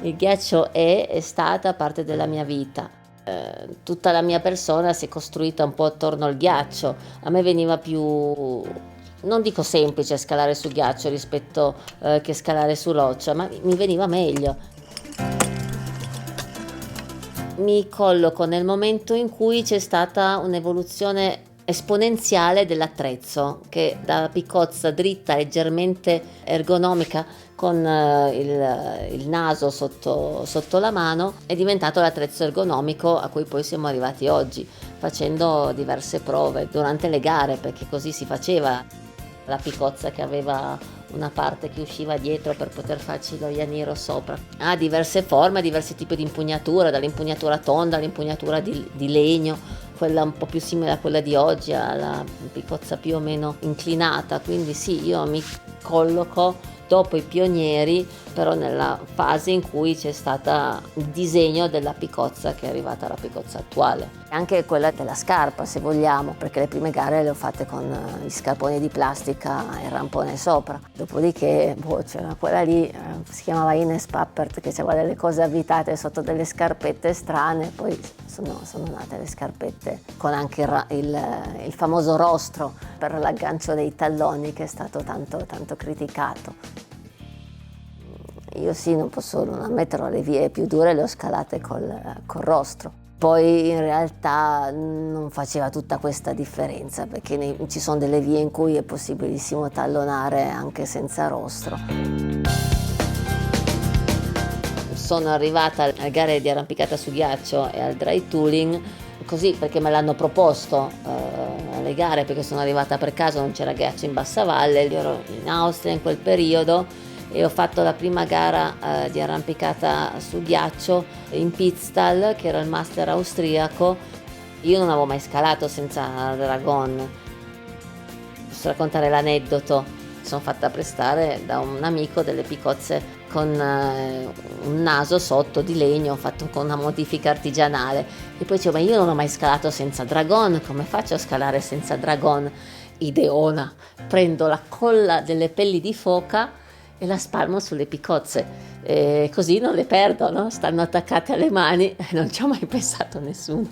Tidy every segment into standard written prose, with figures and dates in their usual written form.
Il ghiaccio è stata parte della mia vita. Tutta la mia persona si è costruita un po' attorno al ghiaccio. A me veniva più, non dico semplice scalare su ghiaccio rispetto che scalare su roccia, ma mi veniva meglio. Mi colloco nel momento in cui c'è stata un'evoluzione esponenziale dell'attrezzo, che da piccozza dritta, leggermente ergonomica, con il naso sotto la mano, è diventato l'attrezzo ergonomico a cui poi siamo arrivati oggi, facendo diverse prove durante le gare, perché così si faceva. La piccozza che aveva una parte che usciva dietro per poter farci lo ianiero sopra. Ha diverse forme, diversi tipi di impugnatura, dall'impugnatura tonda all'impugnatura di legno, quella un po' più simile a quella di oggi, alla piccozza più o meno inclinata. Quindi sì, io mi colloco dopo i pionieri, però nella fase in cui c'è stato il disegno della piccozza che è arrivata alla piccozza attuale. Anche quella della scarpa, se vogliamo, perché le prime gare le ho fatte con gli scarponi di plastica e il rampone sopra. Dopodiché c'era quella lì, si chiamava Ines Pappert, che aveva delle cose avvitate sotto delle scarpette strane, poi sono nate le scarpette con anche il famoso rostro per l'aggancio dei talloni, che è stato tanto criticato. Io sì, non posso non ammetterlo, le vie più dure le ho scalate col rostro. Poi in realtà non faceva tutta questa differenza, perché ci sono delle vie in cui è possibilissimo tallonare anche senza rostro. Sono arrivata alle gare di arrampicata su ghiaccio e al dry tooling così perché me l'hanno proposto alle gare, perché sono arrivata per caso, non c'era ghiaccio in bassa valle, io ero in Austria in quel periodo e ho fatto la prima gara di arrampicata su ghiaccio in Pitztal, che era il master austriaco. Io non avevo mai scalato senza dragon. Posso raccontare l'aneddoto? Sono fatta prestare da un amico delle piccozze con un naso sotto di legno fatto con una modifica artigianale, e poi dicevo, ma io non ho mai scalato senza dragon, come faccio a scalare senza dragon? Ideona, prendo la colla delle pelli di foca e la spalmo sulle piccozze, e così non le perdo, no? Stanno attaccate alle mani, non ci ho mai pensato nessuno.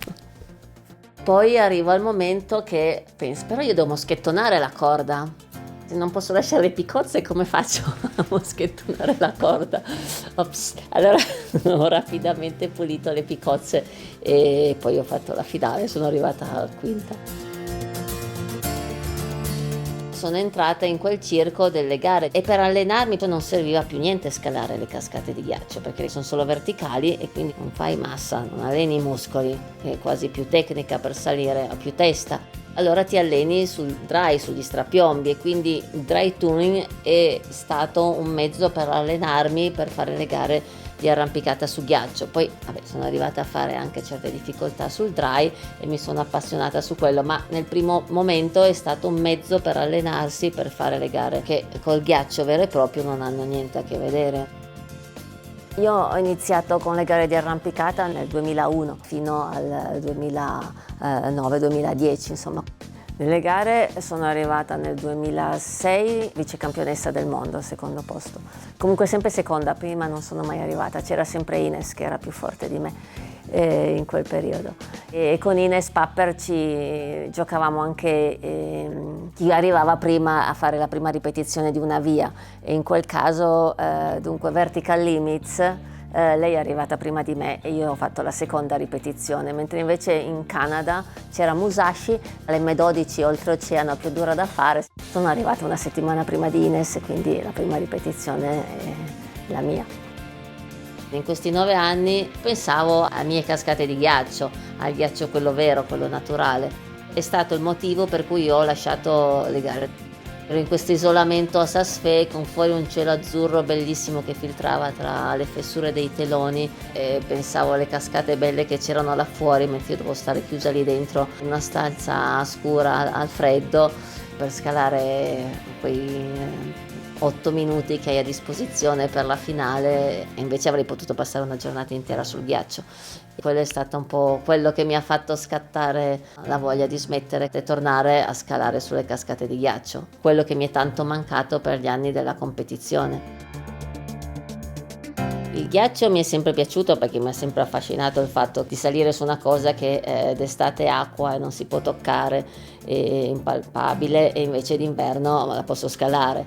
Poi arrivo al momento che penso, però io devo moschettonare la corda, se non posso lasciare le piccozze, come faccio a moschettonare la corda? Ops. Allora ho rapidamente pulito le piccozze e poi ho fatto la finale, sono arrivata al quinta. Sono entrata in quel circo delle gare e per allenarmi non serviva più niente scalare le cascate di ghiaccio, perché sono solo verticali e quindi non fai massa, non alleni i muscoli, è quasi più tecnica per salire, ha più testa. Allora ti alleni sul dry, sugli strapiombi, e quindi il dry tuning è stato un mezzo per allenarmi, per fare le gare di arrampicata su ghiaccio. Poi sono arrivata a fare anche certe difficoltà sul dry e mi sono appassionata su quello, ma nel primo momento è stato un mezzo per allenarsi, per fare le gare che col ghiaccio vero e proprio non hanno niente a che vedere. Io ho iniziato con le gare di arrampicata nel 2001 fino al 2009-2010, insomma. Nelle gare sono arrivata nel 2006 vicecampionessa del mondo, al secondo posto. Comunque sempre seconda, prima non sono mai arrivata, c'era sempre Ines che era più forte di me in quel periodo. E con Ines Papper ci giocavamo anche chi arrivava prima a fare la prima ripetizione di una via, e in quel caso dunque Vertical Limits. Lei è arrivata prima di me e io ho fatto la seconda ripetizione, mentre invece in Canada c'era Musashi, l'M12 oltreoceano, più dura da fare. Sono arrivata una settimana prima di Ines, quindi la prima ripetizione è la mia. In questi 9 anni pensavo a mie cascate di ghiaccio, al ghiaccio quello vero, quello naturale. È stato il motivo per cui ho lasciato le gare. Ero in questo isolamento a Saas-Fee con fuori un cielo azzurro bellissimo che filtrava tra le fessure dei teloni, e pensavo alle cascate belle che c'erano là fuori, mentre io dovevo stare chiusa lì dentro in una stanza scura al freddo per scalare quei 8 minuti che hai a disposizione per la finale, e invece avrei potuto passare una giornata intera sul ghiaccio. Quello è stato un po' quello che mi ha fatto scattare la voglia di smettere e tornare a scalare sulle cascate di ghiaccio, quello che mi è tanto mancato per gli anni della competizione. Il ghiaccio mi è sempre piaciuto perché mi ha sempre affascinato il fatto di salire su una cosa che d'estate è acqua e non si può toccare, è impalpabile, e invece d'inverno la posso scalare.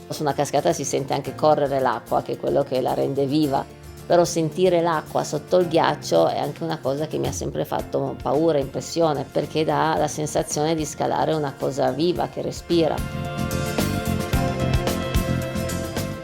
Su una cascata si sente anche correre l'acqua, che è quello che la rende viva, però sentire l'acqua sotto il ghiaccio è anche una cosa che mi ha sempre fatto paura, impressione, perché dà la sensazione di scalare una cosa viva che respira.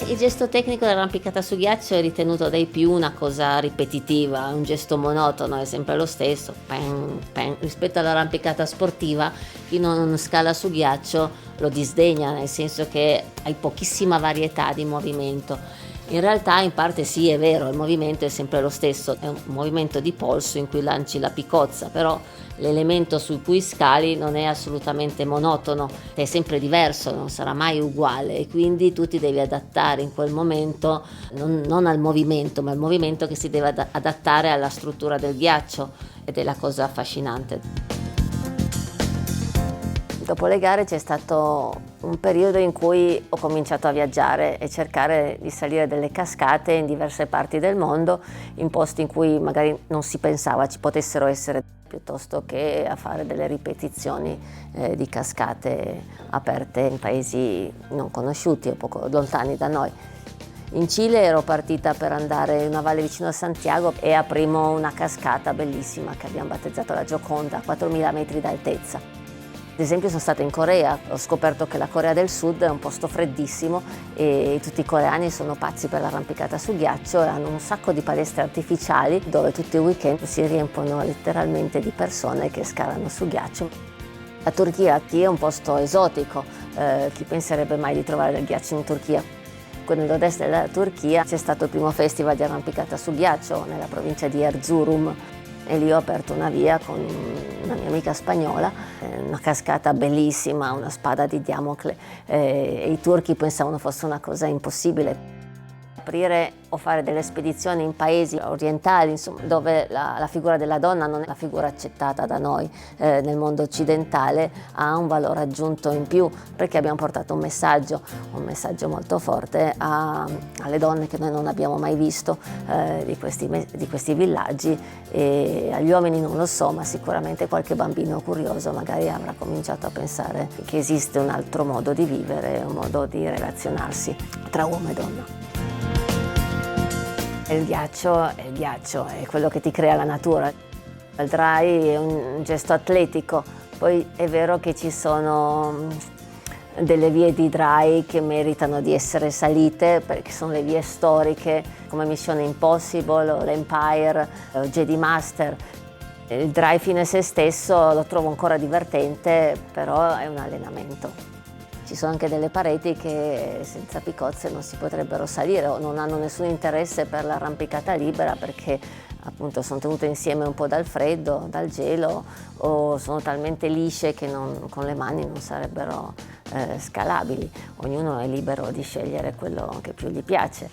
Il gesto tecnico dell'arrampicata su ghiaccio è ritenuto dai più una cosa ripetitiva, un gesto monotono, è sempre lo stesso, pen, pen. Rispetto all'arrampicata sportiva, chi non scala su ghiaccio lo disdegna, nel senso che hai pochissima varietà di movimento. In realtà in parte sì, è vero, il movimento è sempre lo stesso, è un movimento di polso in cui lanci la piccozza, però l'elemento su cui scali non è assolutamente monotono, è sempre diverso, non sarà mai uguale, e quindi tu ti devi adattare in quel momento, non al movimento, ma al movimento che si deve adattare alla struttura del ghiaccio, ed è la cosa affascinante. Dopo le gare c'è stato un periodo in cui ho cominciato a viaggiare e cercare di salire delle cascate in diverse parti del mondo, in posti in cui magari non si pensava ci potessero essere, piuttosto che a fare delle ripetizioni di cascate aperte in paesi non conosciuti o poco lontani da noi. In Cile ero partita per andare in una valle vicino a Santiago e aprimo una cascata bellissima che abbiamo battezzato la Gioconda, a 4.000 metri d'altezza. Ad esempio sono stata in Corea, ho scoperto che la Corea del Sud è un posto freddissimo e tutti i coreani sono pazzi per l'arrampicata su ghiaccio e hanno un sacco di palestre artificiali dove tutti i weekend si riempiono letteralmente di persone che scalano su ghiaccio. La Turchia è un posto esotico, chi penserebbe mai di trovare del ghiaccio in Turchia? Nel nord-est della Turchia c'è stato il primo festival di arrampicata su ghiaccio nella provincia di Erzurum. E lì ho aperto una via con una mia amica spagnola, una cascata bellissima, una spada di Damocle, e i turchi pensavano fosse una cosa impossibile. Aprire o fare delle spedizioni in paesi orientali, insomma, dove la figura della donna non è la figura accettata da noi nel mondo occidentale, ha un valore aggiunto in più, perché abbiamo portato un messaggio molto forte alle donne che noi non abbiamo mai visto di questi villaggi, e agli uomini non lo so, ma sicuramente qualche bambino curioso magari avrà cominciato a pensare che esiste un altro modo di vivere, un modo di relazionarsi tra uomo e donna. Il ghiaccio è quello che ti crea la natura. Il dry è un gesto atletico, poi è vero che ci sono delle vie di dry che meritano di essere salite, perché sono le vie storiche come Mission Impossible o l'Empire o Jedi Master. Il dry fine a se stesso lo trovo ancora divertente, però è un allenamento. Ci sono anche delle pareti che senza piccozze non si potrebbero salire o non hanno nessun interesse per l'arrampicata libera, perché appunto sono tenute insieme un po' dal freddo, dal gelo, o sono talmente lisce che con le mani non sarebbero scalabili. Ognuno è libero di scegliere quello che più gli piace.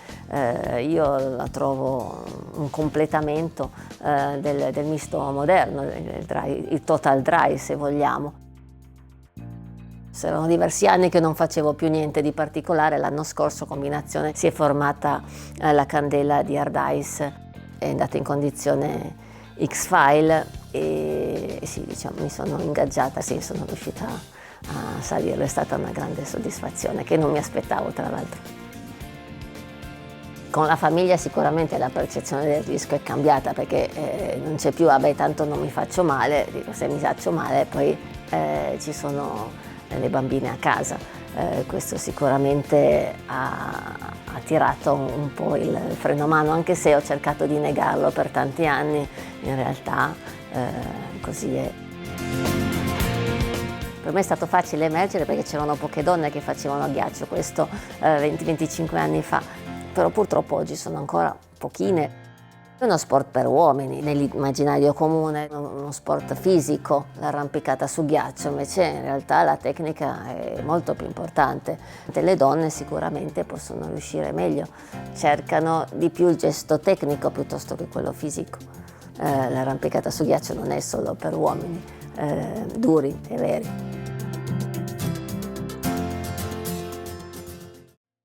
Io la trovo un completamento del misto moderno, il total dry se vogliamo. Erano diversi anni che non facevo più niente di particolare. L'anno scorso, combinazione, si è formata la candela di Hard Ice, è andata in condizione X-File e sì, diciamo, mi sono ingaggiata, sì, sono riuscita a salire, è stata una grande soddisfazione che non mi aspettavo, tra l'altro. Con la famiglia sicuramente la percezione del rischio è cambiata, perché non c'è più, vabbè, tanto non mi faccio male, dico, se mi faccio male poi ci sono le bambine a casa. Questo sicuramente ha tirato un po' il freno a mano, anche se ho cercato di negarlo per tanti anni, in realtà così è. Per me è stato facile emergere perché c'erano poche donne che facevano ghiaccio, questo 20-25 anni fa, però purtroppo oggi sono ancora pochine. È uno sport per uomini nell'immaginario comune, uno sport fisico, l'arrampicata su ghiaccio, invece in realtà la tecnica è molto più importante. Le donne sicuramente possono riuscire meglio, cercano di più il gesto tecnico piuttosto che quello fisico. L'arrampicata su ghiaccio non è solo per uomini duri e veri.